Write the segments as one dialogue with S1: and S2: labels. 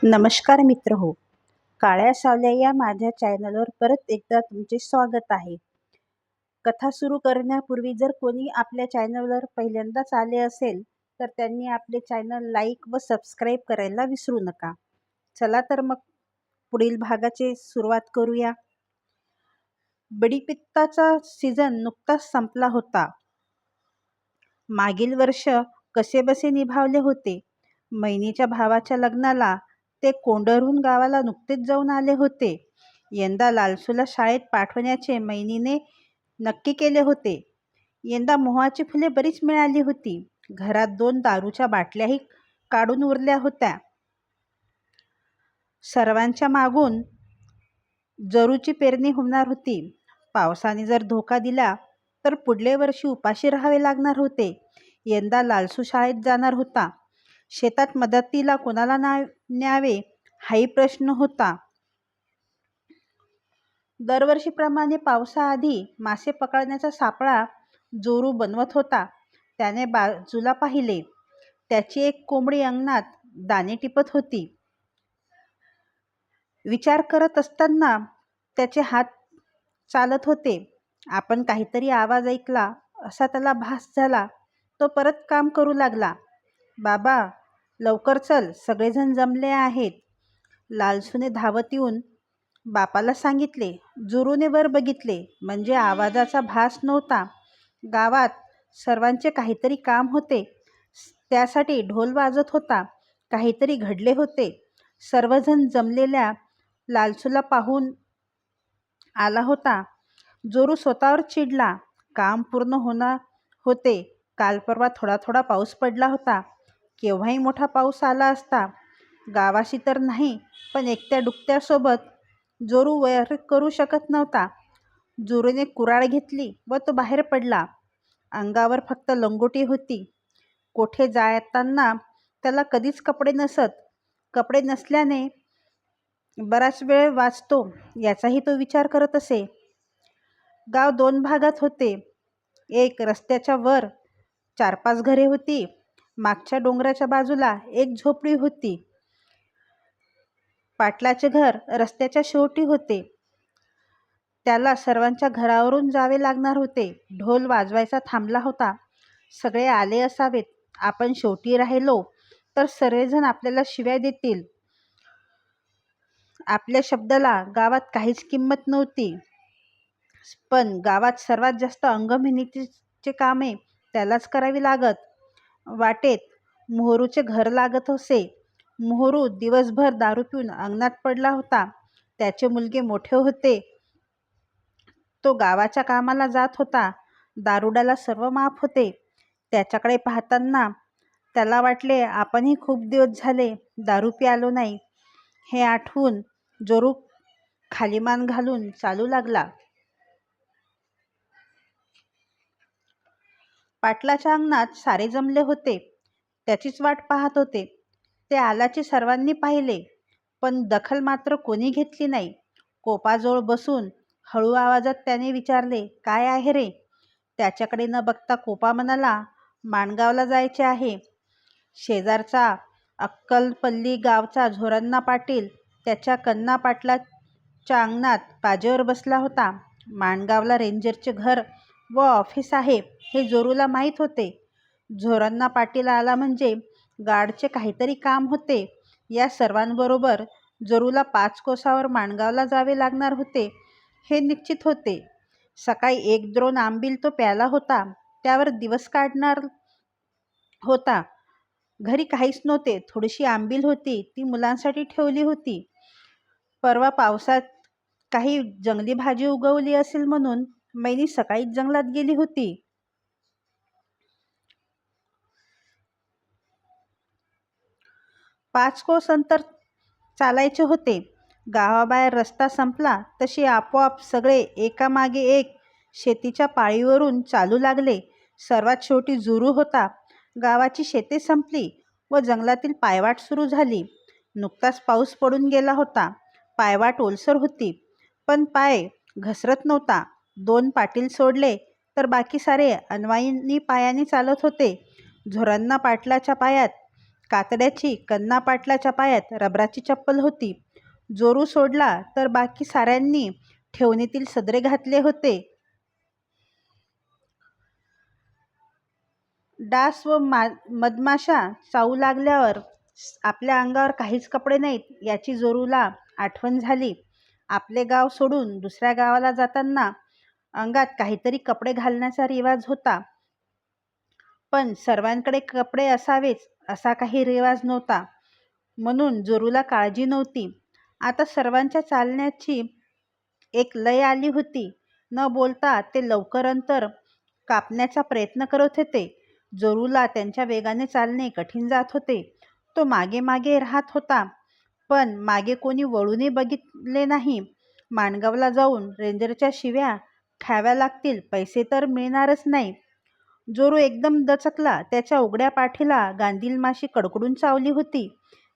S1: नमस्कार मित्र हो. काळ्या सावल्या या माझ्या चॅनलवर परत एकदा तुमचे स्वागत आहे. कथा सुरू करण्यापूर्वी जर कोणी आपल्या चॅनलवर पहिल्यांदाच आले असेल तर त्यांनी आपले चॅनल लाईक व सबस्क्राईब करायला विसरू नका. चला तर मग पुढील भागाची सुरुवात करूया. बडीपित्ताचा सीझन नुकताच संपला होता. मागील वर्ष कसेबसे निभावले होते. मैनीच्या भावाच्या लग्नाला ते कोंडरहून गावाला नुकतेच जाऊन आले होते. यंदा लालसूला शाळेत पाठवण्याचे मैनीने नक्की केले होते. यंदा मोहाची फुले बरीच मिळाली होती. घरात 2 दारूच्या बाटल्याही काढून उरल्या होत्या. सर्वांच्या मागून जरूची पेरणी होणार होती. पावसाने जर धोका दिला तर पुढले वर्षी उपाशी राहावे लागणार होते. यंदा लालसू शाळेत जाणार होता. शेतात मदतीला कोणाला न्यावे हाही प्रश्न होता. दरवर्षीप्रमाणे पावसाआधी मासे पकडण्याचा सापळा जोरू बनवत होता. त्याने बाजूला पाहिले. त्याची एक कोंबडी अंगणात दाणे टिपत होती. विचार करत असताना त्याचे हात चालत होते. आपण काहीतरी आवाज ऐकला असा त्याला भास झाला. तो परत काम करू लागला. बाबा लवकर चल, सगळेजण जमले आहेत. लालसूने धावत येऊन बापाला सांगितले. जोरूने वर बघितले म्हणजे आवाजाचा भास नव्हता. गावात सर्वांचे काहीतरी काम होते. त्यासाठी ढोल वाजत होता. काहीतरी घडले होते. सर्वजण जमलेल्या लालसूला पाहून आला होता. जोरू स्वतःवर चिडला. काम पूर्ण होणार होते. काल परवा थोडा थोडा पाऊस पडला होता. केव्हाही मोठा पाऊस आला असता. गावाशी तर नाही पण एकट्या दुकट्यासोबत जोरू वर करू शकत नव्हता. जोरूने कुऱ्हाड घेतली व तो बाहेर पडला. अंगावर फक्त लंगोटी होती. कोठे जाताना त्याला कधीच कपडे नसत. कपडे नसल्याने बराच वेळ वाचतो याचाही तो विचार करत असे. गाव 2 भागात होते. एक रस्त्याच्या वर 4-5 घरे होती. मागच्या डोंगराच्या बाजूला एक झोपडी होती. पाटलाचे घर रस्त्याच्या शेवटी होते. त्याला सर्वांच्या घरावरून जावे लागणार होते. ढोल वाजवायचा थांबला होता. सगळे आले असावेत. आपण शेवटी राहिलो तर सर्वजण आपल्याला शिव्या देतील. आपल्या शब्दाला गावात काहीच किंमत नव्हती. पण गावात सर्वात जास्त अंगमेहनतीचे कामे त्यालाच करावी लागत. वाटेत मोहरूचे घर लागत असे. मोहरू दिवसभर दारू पिऊन अंगणात पडला होता. त्याचे मुलगे मोठे होते. तो गावाच्या कामाला जात होता. दारुड्याला सर्व माफ होते. त्याच्याकडे पाहताना त्याला वाटले आपणही खूप दिवस झाले दारू प्यालो नाही. हे आठवून जोरू खाली मान घालून चालू लागला. पाटलाच्या अंगणात सारे जमले होते. त्याचीच वाट पाहत होते. ते आल्याचे सर्वांनी पाहिले पण दखल मात्र कोणी घेतली नाही. कोपाजवळ बसून हळू आवाजात त्याने विचारले, काय आहे रे? त्याच्याकडे न बघता कोपा म्हणाला, माणगावला जायचे आहे. शेजारचा अक्कलपल्ली गावचा झोरण्णा पाटील त्याच्या कन्ना पाटलाच्या अंगणात पाजेवर बसला होता. माणगावला रेंजरचे घर व ऑफिस आहे हे जोरूला माहीत होते. झोरण्णा पाटील आला म्हणजे गाडचे काहीतरी काम होते. या सर्वांबरोबर जोरूला 5 कोसावर माणगावला जावे लागणार होते हे निश्चित होते. सकाळी 1 द्रोण आंबील तो प्याला होता. त्यावर दिवस काढणार होता. घरी काहीच नव्हते. थोडीशी आंबील होती. ती मुलांसाठी ठेवली होती. परवा पावसात काही जंगली भाजी उगवली असेल म्हणून मैनी सकाळीच जंगलात गेली होती. 5 कोस अंतर चालायचे होते. गावाबाहेर रस्ता संपला तशी आपोआप सगळे एकामागे एक शेतीच्या पाळीवरून चालू लागले. सर्वात शेवटी जोरू होता. गावाची शेते संपली व जंगलातील पायवाट सुरू झाली. नुकताच पाऊस पडून गेला होता. पायवाट ओलसर होती पण पाय घसरत नव्हता. 2 पाटील सोडले तर बाकी सारे अनवाणी पायाने चालत होते. झोरण्णा पाटलाच्या पायात कातड्याची कन्ना पाटलाच्या पायात रबराची चप्पल होती. जोरू सोडला तर बाकी साऱ्यांनी ठेवणीतील सदरे घातले होते. डास व मधमाशा चावू लागल्यावर आपल्या अंगावर काहीच कपडे नाहीत याची जोरूला आठवण झाली. आपले गाव सोडून दुसऱ्या गावाला जाताना अंगात काहीतरी कपडे घालण्याचा रिवाज होता, पण सर्वांकडे कपडे असावेच असा काही रिवाज नव्हता. म्हणून जोरूला काळजी नव्हती. आता सर्वांच्या चालण्याची एक लय आली होती. न बोलता ते लवकर अंतर कापण्याचा प्रयत्न करत होते. जोरूला त्यांच्या वेगाने चालणे कठीण जात होते. तो मागे मागे राहत होता, पण मागे कोणी वळूनही बघितले नाही. माणगावला जाऊन रेंजरच्या शिव्या खाव्या लागतील, पैसे तर मिळणारच नाही. जोरू एकदम दचकला. त्याच्या उघड्या पाठीला गांधील माशी कडकडून चावली होती.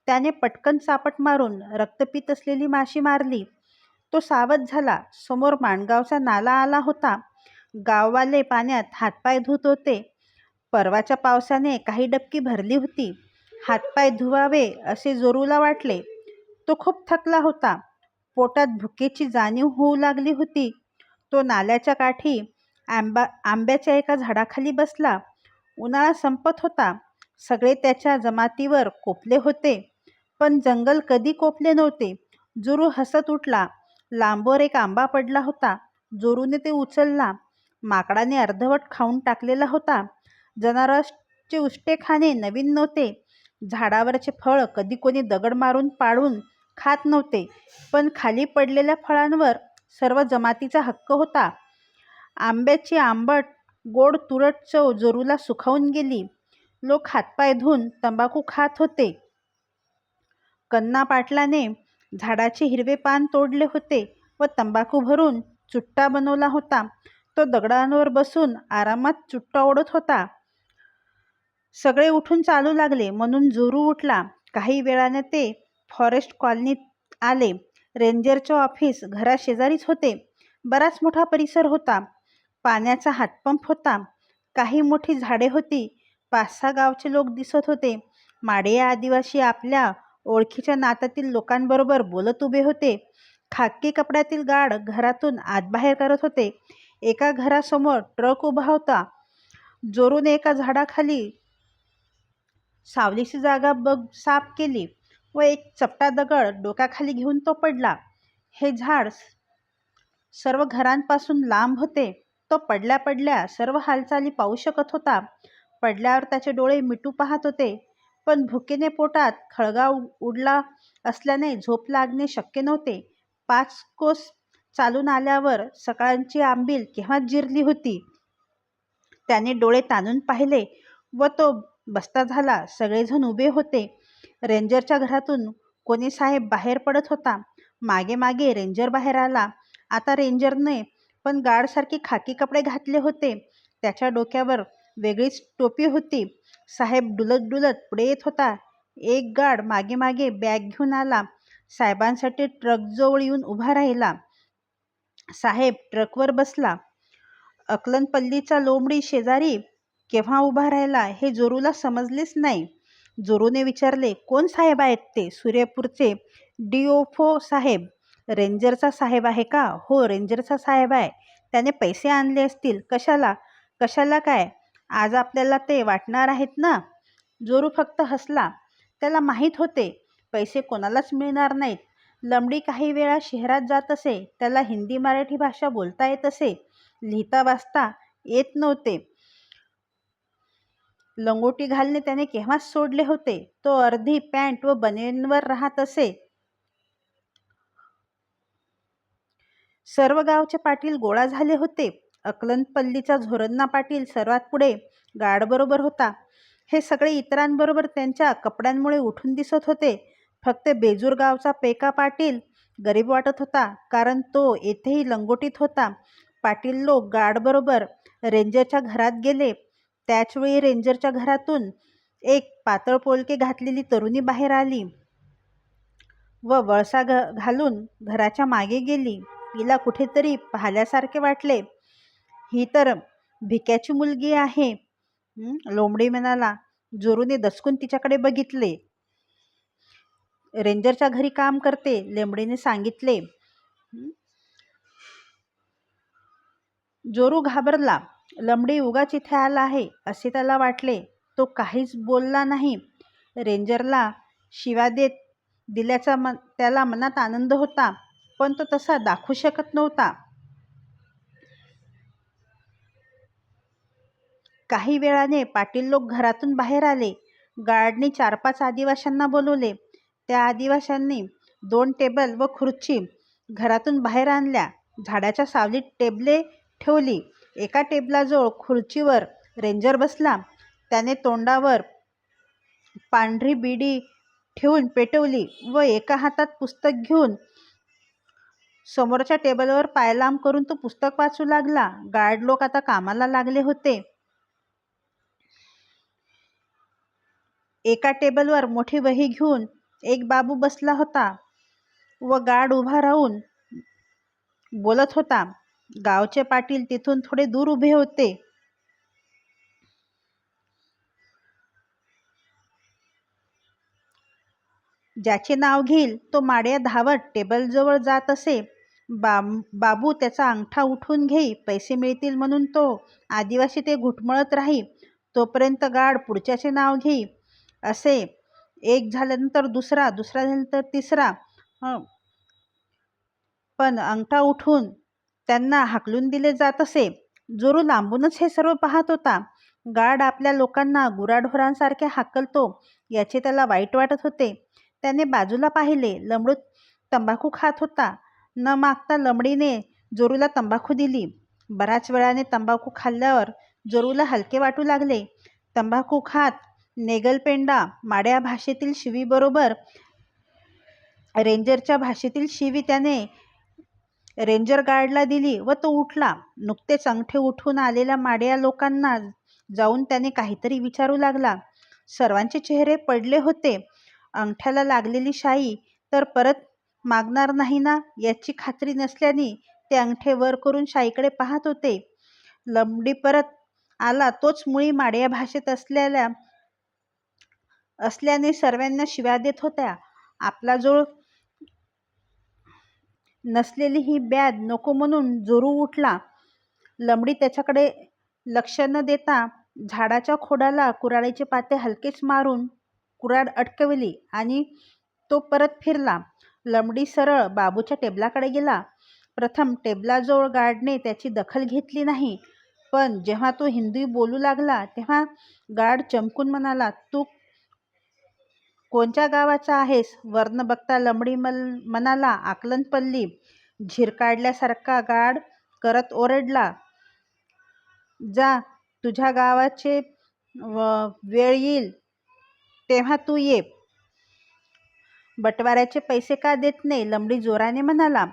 S1: त्याने पटकन चापट मारून रक्तपीत असलेली माशी मारली. तो सावध झाला. समोर माणगावचा नाला आला होता. गाववाले पाण्यात हातपाय धुत होते. परवाच्या पावसाने काही डबकी भरली होती. हातपाय धुवावे असे जोरूला वाटले. तो खूप थकला होता. पोटात भुकेची जाणीव होऊ लागली होती. तो नाल्याच्या काठी आंब्याच्या एका झाडाखाली बसला. उन्हाळा संपत होता. सगळे त्याच्या जमातीवर कोपले होते, पण जंगल कधी कोपले नव्हते. जोरू हसत उठला. लांबवर एक आंबा पडला होता. जोरूने ते उचलला. माकडाने अर्धवट खाऊन टाकलेला होता. जनावरांचे उष्टे खाणे नवीन नव्हते. झाडावरचे फळ कधी कोणी दगड मारून पाडून खात नव्हते, पण खाली पडलेल्या फळांवर सर्व जमातीचा हक्क होता. आंब्याची आंबट गोड तुरट चव जोरूला सुखावून गेली. लोक हातपाय धुवून तंबाखू खात होते. कन्ना पाटलाने झाडाचे हिरवे पान तोडले होते व तंबाखू भरून चुट्टा बनवला होता. तो दगडांवर बसून आरामात चुट्टा ओढत होता. सगळे उठून चालू लागले म्हणून जोरू उठला. काही वेळाने ते फॉरेस्ट कॉलनीत आले. रेंजरचे ऑफिस घराशेजारीच होते. बराच मोठा परिसर होता. पाण्याचा हातपंप होता. काही मोठी झाडे होती. 5-6 गावचे लोक दिसत होते. माडे आदिवासी आपल्या ओळखीच्या नात्यातील लोकांबरोबर बोलत उभे होते. खाकी कपड्यातील गार्ड घरातून आतबाहेर करत होते. एका घरासमोर ट्रक उभा होता. जोरूने एका झाडाखाली सावलीची जागा साफ केली व एक चपटा दगड डोक्याखाली घेऊन तो पडला. हे झाड सर्व घरांपासून लांब होते. तो पडल्या पडल्या सर्व हालचाली पाहू शकत होता. पडल्यावर त्याचे डोळे मिटू पाहत होते, पण भुकेने पोटात खळगा उडला असल्याने झोप लागणे शक्य नव्हते. 5 कोस चालून आल्यावर सकाळची आंबील केव्हाच जिरली होती. त्याने डोळे ताणून पाहिले व तो बस्ता झाला. सगळेजण उभे होते. रेंजरच्या घरातून कोणी साहेब बाहेर पडत होता. मागे मागे रेंजर बाहेर आला. आता रेंजरने पण गार्डसारखी खाकी कपडे घातले होते. त्याच्या डोक्यावर वेगळीच टोपी होती. साहेब डुलत डुलत पुढे येत होता. एक गार्ड मागे मागे बॅग घेऊन आला. साहेबांसाठी ट्रकजवळ येऊन उभा राहिला. साहेब ट्रकवर बसला. अकलनपल्लीचा लोंबडी शेजारी केव्हा उभा राहिला हे जोरूला समजलेच नाही. जोरूने विचारले, कोण साहेब आहेत ते? सूर्यपूरचे DFO साहेब. रेंजरचा साहेब आहे का? हो, रेंजरचा साहेब आहे. त्याने पैसे आणले असतील. कशाला? कशाला काय? आज आपल्याला ते वाटणार आहेत ना? जोरू फक्त हसला. त्याला माहीत होते पैसे कोणालाच मिळणार नाहीत. लंबडी काही वेळा शहरात जात असे. त्याला हिंदी मराठी भाषा बोलता येत असे. लिहिता वाचता येत नव्हते. लंगोटी घालणे त्याने केव्हाच सोडले होते. तो अर्धी पॅन्ट व बनियनवर राहत असे. सर्व गावचे पाटील गोळा झाले होते. अकलनपल्लीचा झोरन्ना पाटील सर्वात पुढे गार्डबरोबर होता. हे सगळे इतरांबरोबर त्यांच्या कपड्यांमुळे उठून दिसत होते. फक्त बेजूर गावचा पेका पाटील गरीब वाटत होता, कारण तो येथेही लंगोटीत होता. पाटील लोक गार्डबरोबर रेंजरच्या घरात गेले. त्याचवेळी रेंजरच्या घरातून एक पातळ पोलके घातलेली तरुणी बाहेर आली व वळसा घालून घराच्या मागे गेली. तिला कुठेतरी पाहिल्यासारखे वाटले. ही तर भिक्याची मुलगी आहे, लोंबडी म्हणाला. जोरूने दचकून तिच्याकडे बघितले. रेंजरच्या घरी काम करते, लेंबडीने सांगितले. जोरू घाबरला. लंबडी उगाच इथे आला आहे असे त्याला वाटले. तो काहीच बोलला नाही. रेंजरला शिव्या दिल्याचा त्याला मनात आनंद होता, पण तो तसा दाखवू शकत नव्हता. काही वेळाने पाटील लोक घरातून बाहेर आले. गार्डनी 4-5 आदिवाशांना बोलवले. त्या आदिवाशांनी 2 टेबल व खुर्ची घरातून बाहेर आणल्या. झाडाच्या सावलीत टेबले ठेवली. एका टेबलाजवळ खुर्चीवर रेंजर बसला. त्याने तोंडावर पांढरी बिडी ठेवून पेटवली व एका हातात पुस्तक घेऊन समोरच्या टेबलवर पाय लांब करून तो पुस्तक वाचू लागला. गार्ड लोक आता कामाला लागले होते. एका टेबलवर मोठी वही घेऊन एक बाबू बसला होता व गार्ड उभा राहून बोलत होता. गावचे पाटील तिथून थोडे दूर उभे होते. ज्याचे नाव घेईल तो माड्या धावत टेबलजवळ जात असे. बाबू त्याचा अंगठा उठवून घेई. पैसे मिळतील म्हणून तो आदिवासी ते घुटमळत राही. तोपर्यंत गार्ड पुढच्याचे नाव घेई. असे एक झाल्यानंतर दुसरा, दुसरा झाल्यानंतर तिसरा, पण अंगठा उठून त्यांना हाकलून दिले जात असे. जोरू लांबूनच हे सर्व पाहत होता. गार्ड आपल्या लोकांना गुराढोरांसारखे हाकलतो याचे त्याला वाईट वाटत होते. त्याने बाजूला पाहिले. लंबडू तंबाखू खात होता. न मागता लंबडीने जोरूला तंबाखू दिली. बराच वेळाने तंबाखू खाल्ल्यावर जोरूला हलके वाटू लागले. तंबाखू खात नेगलपेंडा माड्या भाषेतील शिवीबरोबर रेंजरच्या भाषेतील शिवी त्याने रेंजर गार्डला दिली व तो उठला. नुकतेच अंगठे उठून आलेल्या माड्या लोकांना जाऊन त्याने काहीतरी विचारू लागला. सर्वांचे चेहरे पडले होते. अंगठ्याला लागलेली शाई तर परत मागणार नाही ना याची खात्री नसल्याने ते अंगठे वर करून शाईकडे पाहत होते. लंबडी परत आला तोच मुळी माड्या भाषेत असल्याने सर्वांना शिव्या देत होता. आपला जोड नसलेली ही ब्याद नको म्हणून जोरू उठला. लंबडी त्याच्याकडे लक्ष न देता झाडाच्या खोडाला कुऱ्हाडीचे पाते हलकेच मारून कुऱ्हाड अटकवली आणि तो परत फिरला. लंबडी सरळ बाबूच्या टेबलाकडे गेला. प्रथम टेबलाजवळ गार्डने त्याची दखल घेतली नाही, पण जेव्हा तो हिंदी बोलू लागला तेव्हा गार्ड चमकून म्हणाला, तू कोणत्या गावाचा आहेस? वर्ण बघता लंबडी म्हणाला, आकलनपल्ली. झीर काढल्यासारखा गार्ड करत ओरडला, जा, तुझ्या गावाचे वेळ येईल तेव्हा तू ये. बटवाऱ्याचे पैसे का देत नाही? लंबडी जोराने म्हणाला.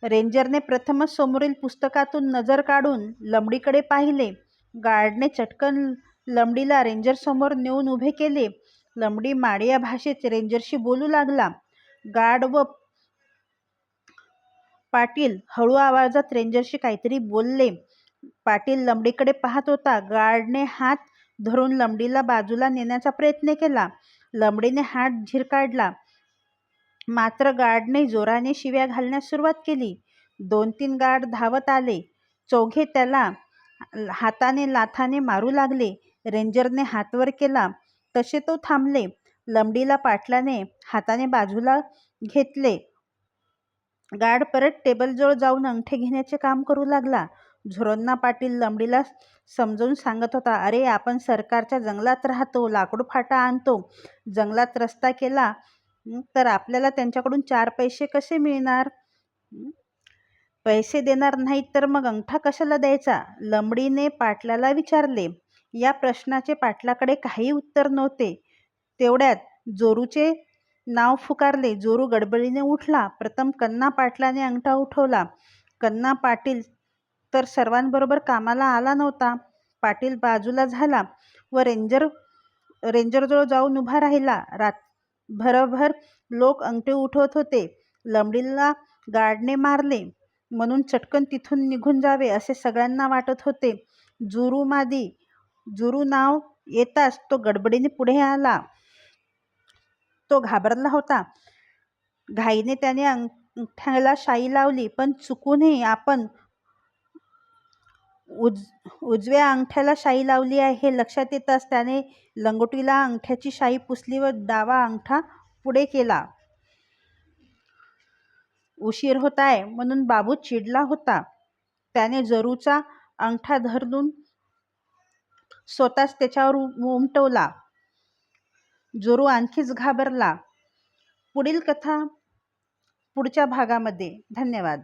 S1: रेंजरने प्रथमच समोरील पुस्तकातून नजर काढून लंबडीकडे पाहिले. गार्डने चटकन लंबडीला रेंजर समोर नेऊन उभे केले. लंबडी माडिया भाषेत रेंजरशी बोलू लागला. गार्ड व पाटील हळू आवाजात रेंजरशी काहीतरी बोलले. पाटील लंबडीकडे पाहत होता. गार्डने हात धरून लंबडीला बाजूला नेण्याचा प्रयत्न केला. लंबडीने हात झीर काढला. मात्र गार्डने जोराने शिव्या घालण्यास सुरुवात केली. 2-3 गार्ड धावत आले. चौघे त्याला हाताने लाथाने मारू लागले. रेंजरने हात वर केला तसे तो थांबले. लंबडीला पाटलाने हाताने बाजूला घेतले. गार्ड परत टेबलजवळ जाऊन अंगठे घेण्याचे काम करू लागला. झुरण्णा पाटील लंबडीला समजावून सांगत होता, अरे, आपण सरकारच्या जंगलात राहतो, लाकूड फाटा आणतो. जंगलात रस्ता केला तर आपल्याला त्यांच्याकडून 4 पैसे कसे मिळणार? पैसे देणार नाहीत तर मग अंगठा कशाला द्यायचा? लंबडीने पाटलाला विचारले. या प्रश्नाचे पाटलाकडे काही उत्तर नव्हते. तेवढ्यात जोरूचे नाव फुकारले. जोरू गडबडीने उठला. प्रथम कन्ना पाटलाने अंगठा उठवला. कन्ना पाटील तर सर्वांबरोबर कामाला आला नव्हता. पाटील बाजूला झाला व रेंजरजवळ जाऊन उभा राहिला. भरभर लोक अंगठे उठवत होते. लंबडीला गार्डने मारले म्हणून चटकन तिथून निघून जावे असे सगळ्यांना वाटत होते. जोरू नाव येताच तो गडबडीने पुढे आला. तो घाबरला होता. घाईने त्याने अंगठ्याला शाई लावली, पण चुकूनही आपण उजव्या अंगठ्याला शाई लावली आहे हे लक्षात येताच त्याने लंगोटीला अंगठ्याची शाई पुसली व डावा अंगठा पुढे केला. उशीर होत आहे म्हणून बाबू चिडला होता. त्याने जरूचा अंगठा धरून स्वतःच त्याच्यावर उमटवला. जोरू आणखीच घाबरला. पुढील कथा पुढच्या भागामध्ये. धन्यवाद.